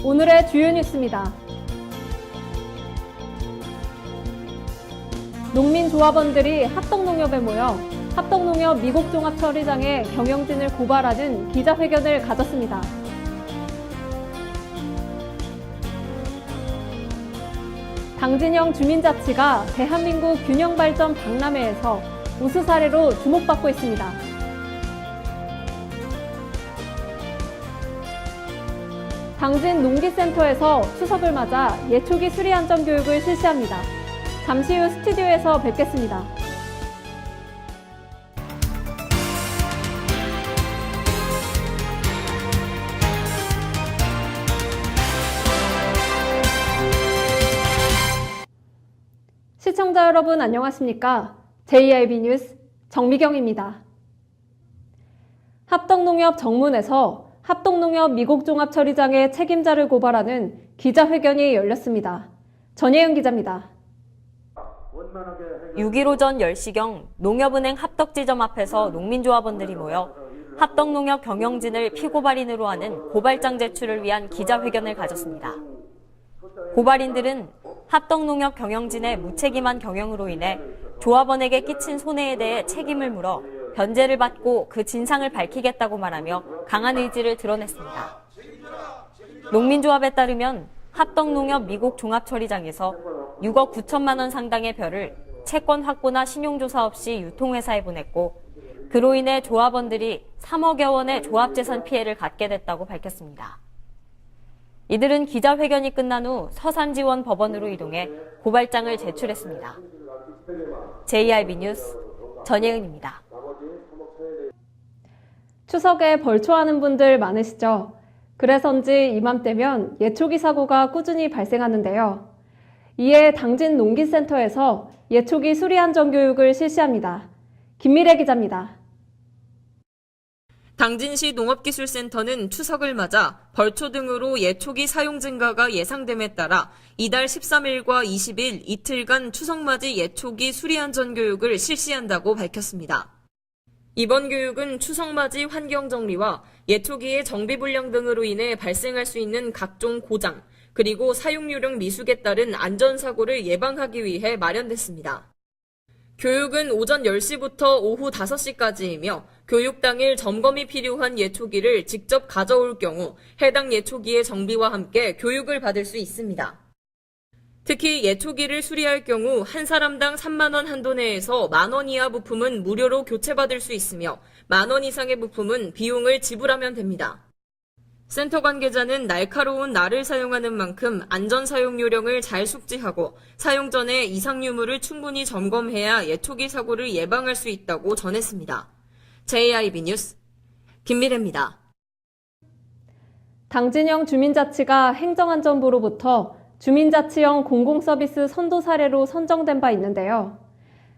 오늘의 주요 뉴스입니다. 농민조합원들이 합덕농협에 모여 합덕농협 미국종합처리장의 경영진을 고발하는 기자회견을 가졌습니다. 당진형 주민자치가 대한민국 균형발전 박람회에서 우수 사례로 주목받고 있습니다. 당진 농기센터에서 추석을 맞아 예초기 수리안전 교육을 실시합니다. 잠시 후 스튜디오에서 뵙겠습니다. 시청자 여러분 안녕하십니까? JIB 뉴스 정미경입니다. 합덕농협 정문에서 합덕농협 미국종합처리장의 책임자를 고발하는 기자회견이 열렸습니다. 전예은 기자입니다. 6일 오전 10시경 농협은행 합덕지점 앞에서 농민조합원들이 모여 합덕농협 경영진을 피고발인으로 하는 고발장 제출을 위한 기자회견을 가졌습니다. 고발인들은 합덕농협 경영진의 무책임한 경영으로 인해 조합원에게 끼친 손해에 대해 책임을 물어 변제를 받고 그 진상을 밝히겠다고 말하며 강한 의지를 드러냈습니다. 농민조합에 따르면 합덕농협 미국 종합처리장에서 6억 9천만 원 상당의 별을 채권 확보나 신용조사 없이 유통회사에 보냈고 그로 인해 조합원들이 3억여 원의 조합재산 피해를 갖게 됐다고 밝혔습니다. 이들은 기자회견이 끝난 후 서산지원 법원으로 이동해 고발장을 제출했습니다. JIB 뉴스 전예은입니다. 추석에 벌초하는 분들 많으시죠? 그래서인지 이맘때면 예초기 사고가 꾸준히 발생하는데요. 이에 당진 농기센터에서 예초기 수리안전 교육을 실시합니다. 김미래 기자입니다. 당진시 농업기술센터는 추석을 맞아 벌초 등으로 예초기 사용 증가가 예상됨에 따라 이달 13일과 20일 이틀간 추석맞이 예초기 수리안전 교육을 실시한다고 밝혔습니다. 이번 교육은 추석맞이 환경정리와 예초기의 정비불량 등으로 인해 발생할 수 있는 각종 고장, 그리고 사용요령 미숙에 따른 안전사고를 예방하기 위해 마련됐습니다. 교육은 오전 10시부터 오후 5시까지이며 교육 당일 점검이 필요한 예초기를 직접 가져올 경우 해당 예초기의 정비와 함께 교육을 받을 수 있습니다. 특히 예초기를 수리할 경우 한 사람당 3만 원 한도 내에서 만 원 이하 부품은 무료로 교체받을 수 있으며 만 원 이상의 부품은 비용을 지불하면 됩니다. 센터 관계자는 날카로운 날을 사용하는 만큼 안전 사용 요령을 잘 숙지하고 사용 전에 이상 유무를 충분히 점검해야 예초기 사고를 예방할 수 있다고 전했습니다. JIB 뉴스 김미래입니다. 당진형 주민자치가 행정안전부로부터 주민자치형 공공서비스 선도 사례로 선정된 바 있는데요.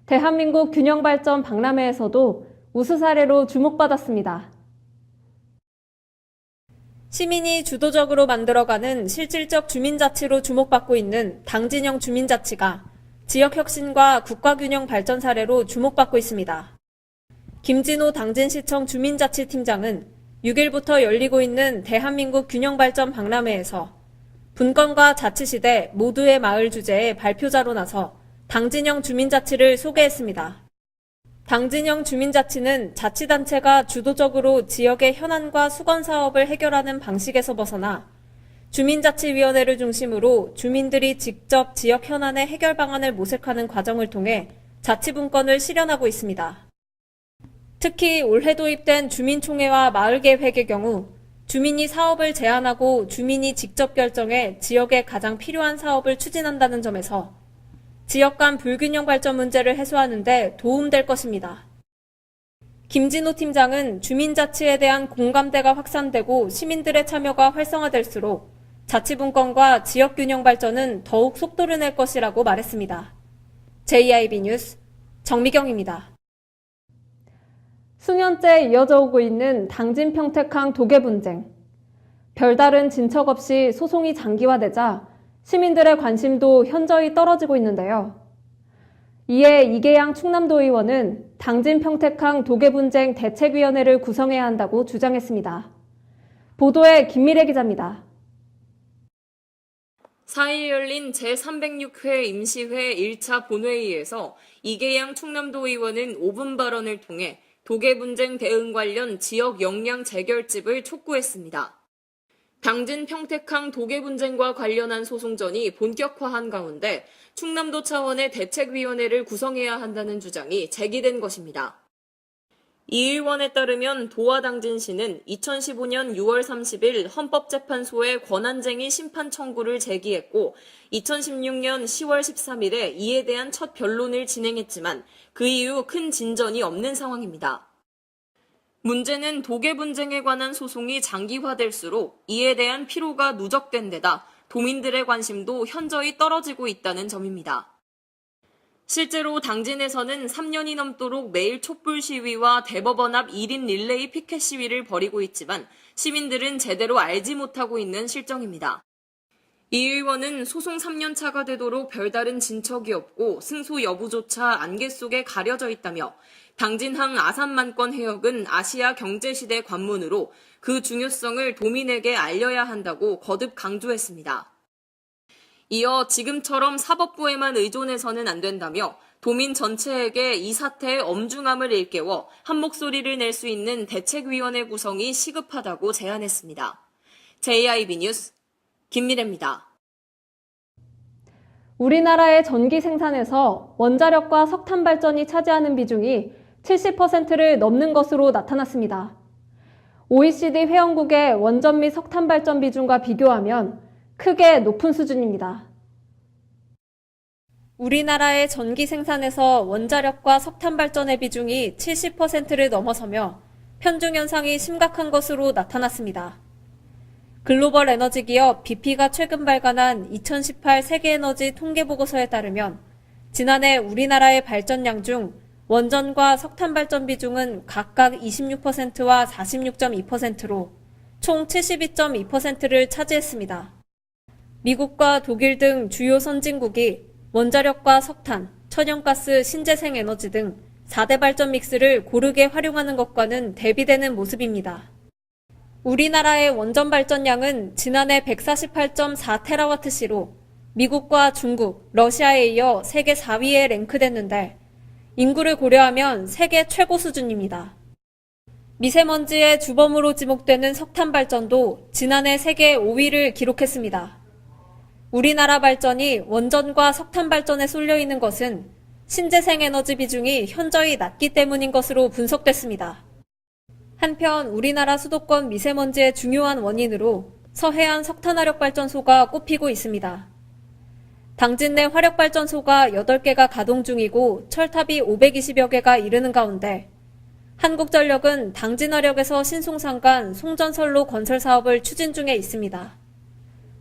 대한민국 균형발전 박람회에서도 우수 사례로 주목받았습니다. 시민이 주도적으로 만들어가는 실질적 주민자치로 주목받고 있는 당진형 주민자치가 지역혁신과 국가균형 발전 사례로 주목받고 있습니다. 김진호 당진시청 주민자치팀장은 6일부터 열리고 있는 대한민국 균형발전 박람회에서 분권과 자치시대 모두의 마을 주제의 발표자로 나서 당진형 주민자치를 소개했습니다. 당진형 주민자치는 자치단체가 주도적으로 지역의 현안과 수건 사업을 해결하는 방식에서 벗어나 주민자치위원회를 중심으로 주민들이 직접 지역 현안의 해결 방안을 모색하는 과정을 통해 자치분권을 실현하고 있습니다. 특히 올해 도입된 주민총회와 마을계획의 경우 주민이 사업을 제안하고 주민이 직접 결정해 지역에 가장 필요한 사업을 추진한다는 점에서 지역 간 불균형 발전 문제를 해소하는 데 도움될 것입니다. 김진호 팀장은 주민자치에 대한 공감대가 확산되고 시민들의 참여가 활성화될수록 자치분권과 지역균형 발전은 더욱 속도를 낼 것이라고 말했습니다. JIB 뉴스 정미경입니다. 수년째 이어져 오고 있는 당진 평택항 도계 분쟁. 별다른 진척 없이 소송이 장기화되자 시민들의 관심도 현저히 떨어지고 있는데요. 이에 이계양 충남도의원은 당진 평택항 도계 분쟁 대책위원회를 구성해야 한다고 주장했습니다. 보도에 김미래 기자입니다. 4일 열린 제306회 임시회 1차 본회의에서 이계양 충남도 의원은 5분 발언을 통해 도계 분쟁 대응 관련 지역 역량 재결집을 촉구했습니다. 당진 평택항 도계 분쟁과 관련한 소송전이 본격화한 가운데 충남도 차원의 대책위원회를 구성해야 한다는 주장이 제기된 것입니다. 이 의원에 따르면 도와 당진시는 2015년 6월 30일 헌법재판소에 권한쟁의 심판 청구를 제기했고 2016년 10월 13일에 이에 대한 첫 변론을 진행했지만 그 이후 큰 진전이 없는 상황입니다. 문제는 도계 분쟁에 관한 소송이 장기화될수록 이에 대한 피로가 누적된 데다 도민들의 관심도 현저히 떨어지고 있다는 점입니다. 실제로 당진에서는 3년이 넘도록 매일 촛불 시위와 대법원 앞 1인 릴레이 피켓 시위를 벌이고 있지만 시민들은 제대로 알지 못하고 있는 실정입니다. 이 의원은 소송 3년차가 되도록 별다른 진척이 없고 승소 여부조차 안개 속에 가려져 있다며 당진항 아산만권 해역은 아시아 경제시대 관문으로 그 중요성을 도민에게 알려야 한다고 거듭 강조했습니다. 이어 지금처럼 사법부에만 의존해서는 안 된다며 도민 전체에게 이 사태의 엄중함을 일깨워 한 목소리를 낼 수 있는 대책위원회 구성이 시급하다고 제안했습니다. JIB 뉴스 김미래입니다. 우리나라의 전기 생산에서 원자력과 석탄 발전이 차지하는 비중이 70%를 넘는 것으로 나타났습니다. OECD 회원국의 원전 및 석탄 발전 비중과 비교하면 크게 높은 수준입니다. 우리나라의 전기 생산에서 원자력과 석탄 발전의 비중이 70%를 넘어서며 편중 현상이 심각한 것으로 나타났습니다. 글로벌 에너지 기업 BP가 최근 발간한 2018 세계에너지 통계보고서에 따르면 지난해 우리나라의 발전량 중 원전과 석탄 발전 비중은 각각 26%와 46.2%로 총 72.2%를 차지했습니다. 미국과 독일 등 주요 선진국이 원자력과 석탄, 천연가스, 신재생 에너지 등 4대 발전 믹스를 고르게 활용하는 것과는 대비되는 모습입니다. 우리나라의 원전 발전량은 지난해 148.4TWh로 미국과 중국, 러시아에 이어 세계 4위에 랭크됐는데 인구를 고려하면 세계 최고 수준입니다. 미세먼지의 주범으로 지목되는 석탄 발전도 지난해 세계 5위를 기록했습니다. 우리나라 발전이 원전과 석탄 발전에 쏠려 있는 것은 신재생 에너지 비중이 현저히 낮기 때문인 것으로 분석됐습니다. 한편 우리나라 수도권 미세먼지의 중요한 원인으로 서해안 석탄화력발전소가 꼽히고 있습니다. 당진 내 화력발전소가 8개가 가동 중이고 철탑이 520여 개가 이르는 가운데 한국전력은 당진화력에서 신송산 송전선로 건설 사업을 추진 중에 있습니다.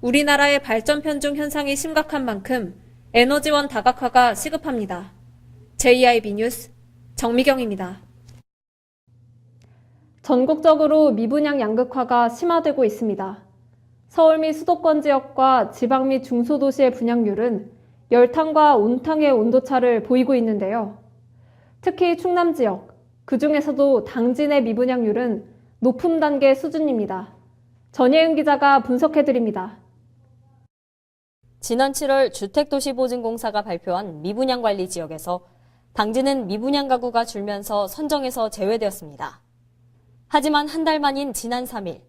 우리나라의 발전 편중 현상이 심각한 만큼 에너지원 다각화가 시급합니다. JIB 뉴스 정미경입니다. 전국적으로 미분양 양극화가 심화되고 있습니다. 서울 및 수도권 지역과 지방 및 중소도시의 분양률은 열탕과 온탕의 온도차를 보이고 있는데요. 특히 충남 지역, 그중에서도 당진의 미분양률은 높음 단계 수준입니다. 전예은 기자가 분석해드립니다. 지난 7월 주택도시보증공사가 발표한 미분양관리 지역에서 당진은 미분양 가구가 줄면서 선정에서 제외되었습니다. 하지만 한 달 만인 지난 3일,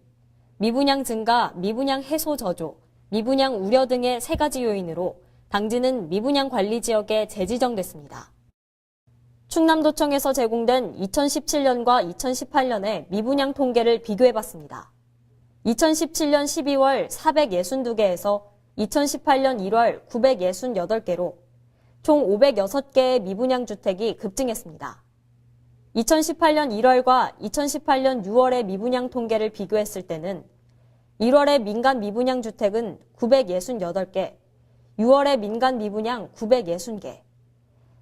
미분양 증가, 미분양 해소 저조, 미분양 우려 등의 3가지 요인으로 당진은 미분양 관리 지역에 재지정됐습니다. 충남도청에서 제공된 2017년과 2018년의 미분양 통계를 비교해봤습니다. 2017년 12월 462개에서 2018년 1월 968개로 총 506개의 미분양 주택이 급증했습니다. 2018년 1월과 2018년 6월의 미분양 통계를 비교했을 때는 1월의 민간 미분양 주택은 968개, 6월의 민간 미분양 960개.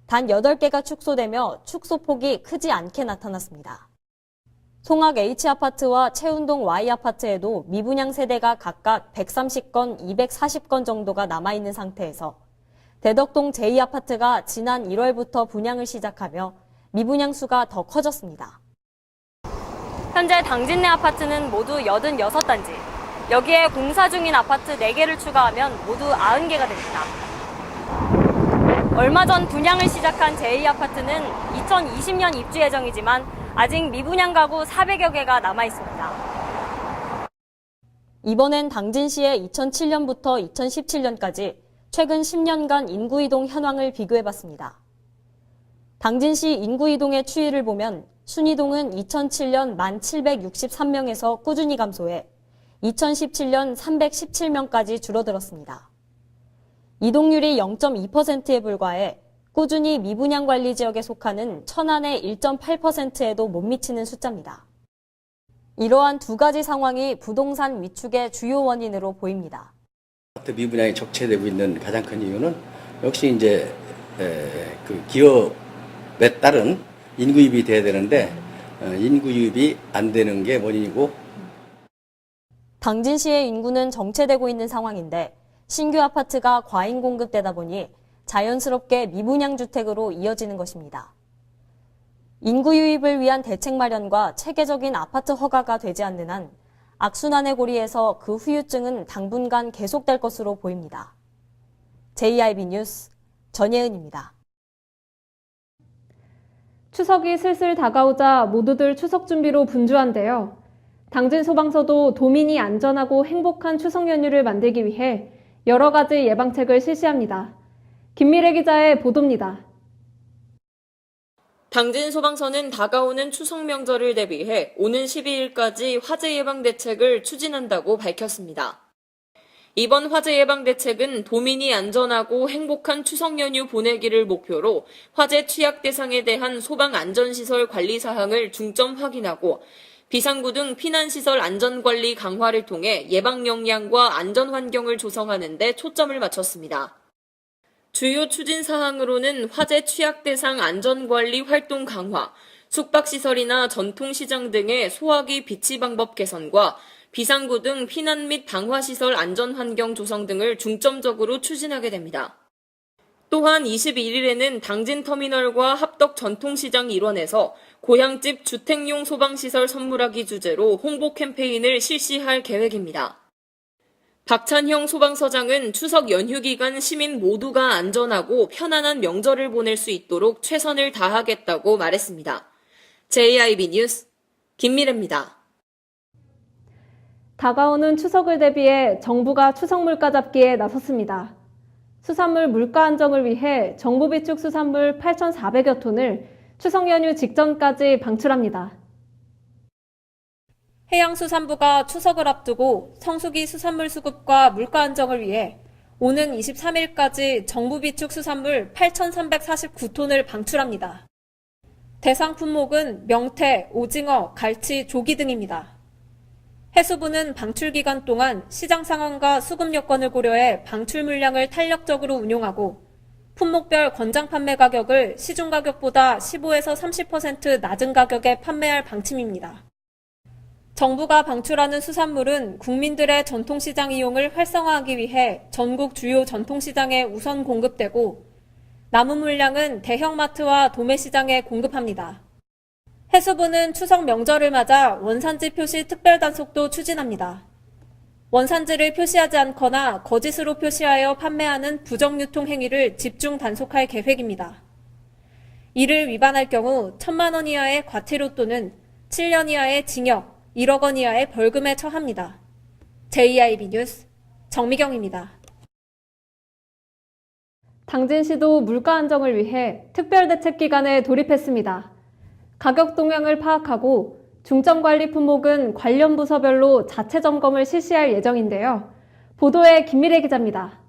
단 8개가 축소되며 축소폭이 크지 않게 나타났습니다. 송악 H아파트와 채운동 Y아파트에도 미분양 세대가 각각 130건, 240건 정도가 남아있는 상태에서 대덕동 J아파트가 지난 1월부터 분양을 시작하며 미분양 수가 더 커졌습니다. 현재 당진 내 아파트는 모두 86단지, 여기에 공사 중인 아파트 4개를 추가하면 모두 90개가 됩니다. 얼마 전 분양을 시작한 제2아파트는 2020년 입주 예정이지만 아직 미분양 가구 400여 개가 남아 있습니다. 이번엔 당진시의 2007년부터 2017년까지 최근 10년간 인구이동 현황을 비교해봤습니다. 당진시 인구이동의 추이를 보면 순이동은 2007년 1,763명에서 꾸준히 감소해 2017년 317명까지 줄어들었습니다. 이동률이 0.2%에 불과해 꾸준히 미분양 관리 지역에 속하는 천안의 1.8%에도 못 미치는 숫자입니다. 이러한 두 가지 상황이 부동산 위축의 주요 원인으로 보입니다. 아파트 미분양이 적체되고 있는 가장 큰 이유는 역시 이제 그 기업에 따른 인구유입이 돼야 되는데 인구유입이 안 되는 게 원인이고, 당진시의 인구는 정체되고 있는 상황인데 신규 아파트가 과잉 공급되다 보니 자연스럽게 미분양 주택으로 이어지는 것입니다. 인구 유입을 위한 대책 마련과 체계적인 아파트 허가가 되지 않는 한 악순환의 고리에서 그 후유증은 당분간 계속될 것으로 보입니다. JIB 뉴스 전예은입니다. 추석이 슬슬 다가오자 모두들 추석 준비로 분주한데요. 당진 소방서도 도민이 안전하고 행복한 추석 연휴를 만들기 위해 여러 가지 예방책을 실시합니다. 김미래 기자의 보도입니다. 당진 소방서는 다가오는 추석 명절을 대비해 오는 12일까지 화재 예방 대책을 추진한다고 밝혔습니다. 이번 화재 예방 대책은 도민이 안전하고 행복한 추석 연휴 보내기를 목표로 화재 취약 대상에 대한 소방 안전시설 관리 사항을 중점 확인하고 비상구 등 피난시설 안전관리 강화를 통해 예방 역량과 안전 환경을 조성하는 데 초점을 맞췄습니다. 주요 추진 사항으로는 화재 취약 대상 안전관리 활동 강화, 숙박시설이나 전통시장 등의 소화기 비치 방법 개선과 비상구 등 피난 및 방화시설 안전환경 조성 등을 중점적으로 추진하게 됩니다. 또한 21일에는 당진터미널과 합덕 전통시장 일원에서 고향집 주택용 소방시설 선물하기 주제로 홍보 캠페인을 실시할 계획입니다. 박찬형 소방서장은 추석 연휴 기간 시민 모두가 안전하고 편안한 명절을 보낼 수 있도록 최선을 다하겠다고 말했습니다. JIB 뉴스 김미래입니다. 다가오는 추석을 대비해 정부가 추석 물가 잡기에 나섰습니다. 수산물 물가 안정을 위해 정부 비축 수산물 8,400여 톤을 추석 연휴 직전까지 방출합니다. 해양수산부가 추석을 앞두고 성수기 수산물 수급과 물가 안정을 위해 오는 23일까지 정부 비축 수산물 8,349톤을 방출합니다. 대상 품목은 명태, 오징어, 갈치, 조기 등입니다. 해수부는 방출 기간 동안 시장 상황과 수급 여건을 고려해 방출 물량을 탄력적으로 운용하고 품목별 권장 판매 가격을 시중 가격보다 15에서 30% 낮은 가격에 판매할 방침입니다. 정부가 방출하는 수산물은 국민들의 전통시장 이용을 활성화하기 위해 전국 주요 전통시장에 우선 공급되고 남은 물량은 대형마트와 도매시장에 공급합니다. 해수부는 추석 명절을 맞아 원산지 표시 특별단속도 추진합니다. 원산지를 표시하지 않거나 거짓으로 표시하여 판매하는 부정유통 행위를 집중 단속할 계획입니다. 이를 위반할 경우 1,000만 원 이하의 과태료 또는 7년 이하의 징역, 1억 원 이하의 벌금에 처합니다. JIB 뉴스 정미경입니다. 당진시도 물가 안정을 위해 특별대책 기간에 돌입했습니다. 가격 동향을 파악하고 중점관리 품목은 관련 부서별로 자체 점검을 실시할 예정인데요. 보도에 김미래 기자입니다.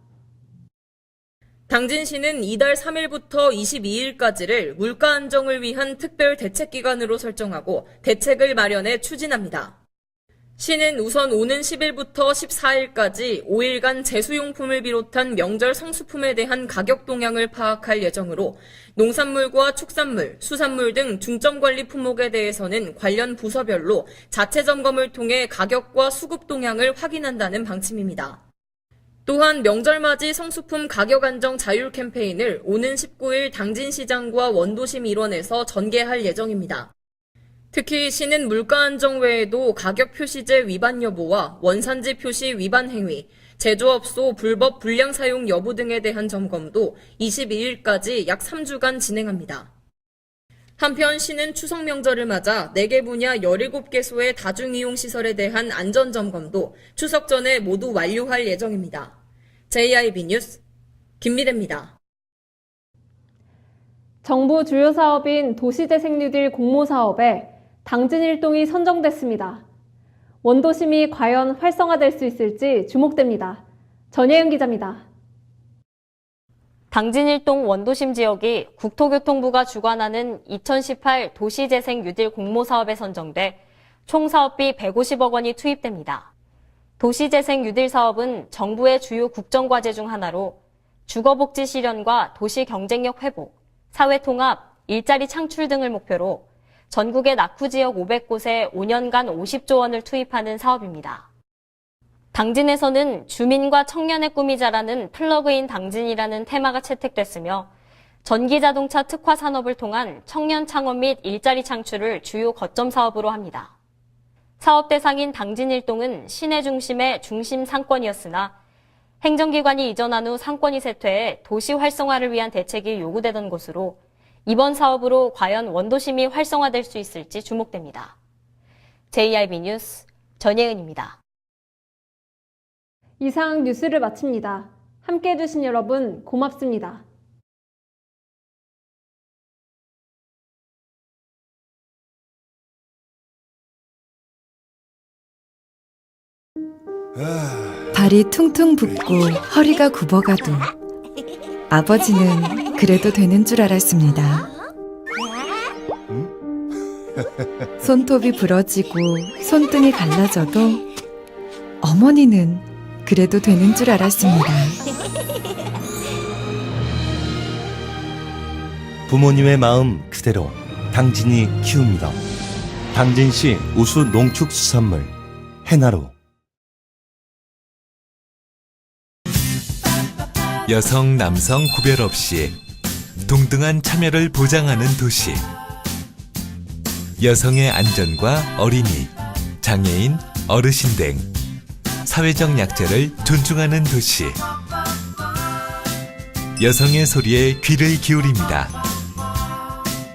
당진시는 이달 3일부터 22일까지를 물가 안정을 위한 특별 대책 기간으로 설정하고 대책을 마련해 추진합니다. 시는 우선 오는 10일부터 14일까지 5일간 제수용품을 비롯한 명절 성수품에 대한 가격 동향을 파악할 예정으로 농산물과 축산물, 수산물 등 중점관리 품목에 대해서는 관련 부서별로 자체 점검을 통해 가격과 수급 동향을 확인한다는 방침입니다. 또한 명절맞이 성수품 가격 안정 자율 캠페인을 오는 19일 당진시장과 원도심 일원에서 전개할 예정입니다. 특히 시는 물가 안정 외에도 가격 표시제 위반 여부와 원산지 표시 위반 행위, 제조업소 불법 불량 사용 여부 등에 대한 점검도 22일까지 약 3주간 진행합니다. 한편 시는 추석 명절을 맞아 4개 분야 17개소의 다중이용시설에 대한 안전점검도 추석 전에 모두 완료할 예정입니다. JIB 뉴스 김미래입니다. 정부 주요 사업인 도시재생 뉴딜 공모사업에 당진 일동이 선정됐습니다. 원도심이 과연 활성화될 수 있을지 주목됩니다. 전예은 기자입니다. 당진일동 원도심 지역이 국토교통부가 주관하는 2018 도시재생 뉴딜 공모사업에 선정돼 총 사업비 150억 원이 투입됩니다. 도시재생 뉴딜 사업은 정부의 주요 국정과제 중 하나로 주거복지 실현과 도시 경쟁력 회복, 사회통합, 일자리 창출 등을 목표로 전국의 낙후지역 500곳에 5년간 50조 원을 투입하는 사업입니다. 당진에서는 주민과 청년의 꿈이 자라는 플러그인 당진이라는 테마가 채택됐으며 전기자동차 특화 산업을 통한 청년 창업 및 일자리 창출을 주요 거점 사업으로 합니다. 사업 대상인 당진일동은 시내 중심의 중심 상권이었으나 행정기관이 이전한 후 상권이 쇠퇴해 도시 활성화를 위한 대책이 요구되던 곳으로 이번 사업으로 과연 원도심이 활성화될 수 있을지 주목됩니다. JIB 뉴스 전예은입니다. 이상 뉴스를 마칩니다. 함께해 주신 여러분 고맙습니다. 발이 퉁퉁 붓고 허리가 굽어가도 아버지는 그래도 되는 줄 알았습니다. 손톱이 부러지고 손등이 갈라져도 어머니는 그래도 되는 줄 알았습니다. 부모님의 마음 그대로 당진이 키웁니다. 당진시 우수 농축수산물 해나루. 여성, 남성 구별 없이 동등한 참여를 보장하는 도시. 여성의 안전과 어린이, 장애인, 어르신 등 사회적 약자를 존중하는 도시. 여성의 소리에 귀를 기울입니다.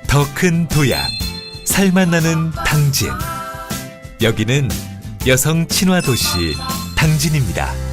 더 큰 도약, 살맛 나는 당진. 여기는 여성 친화 도시 당진입니다.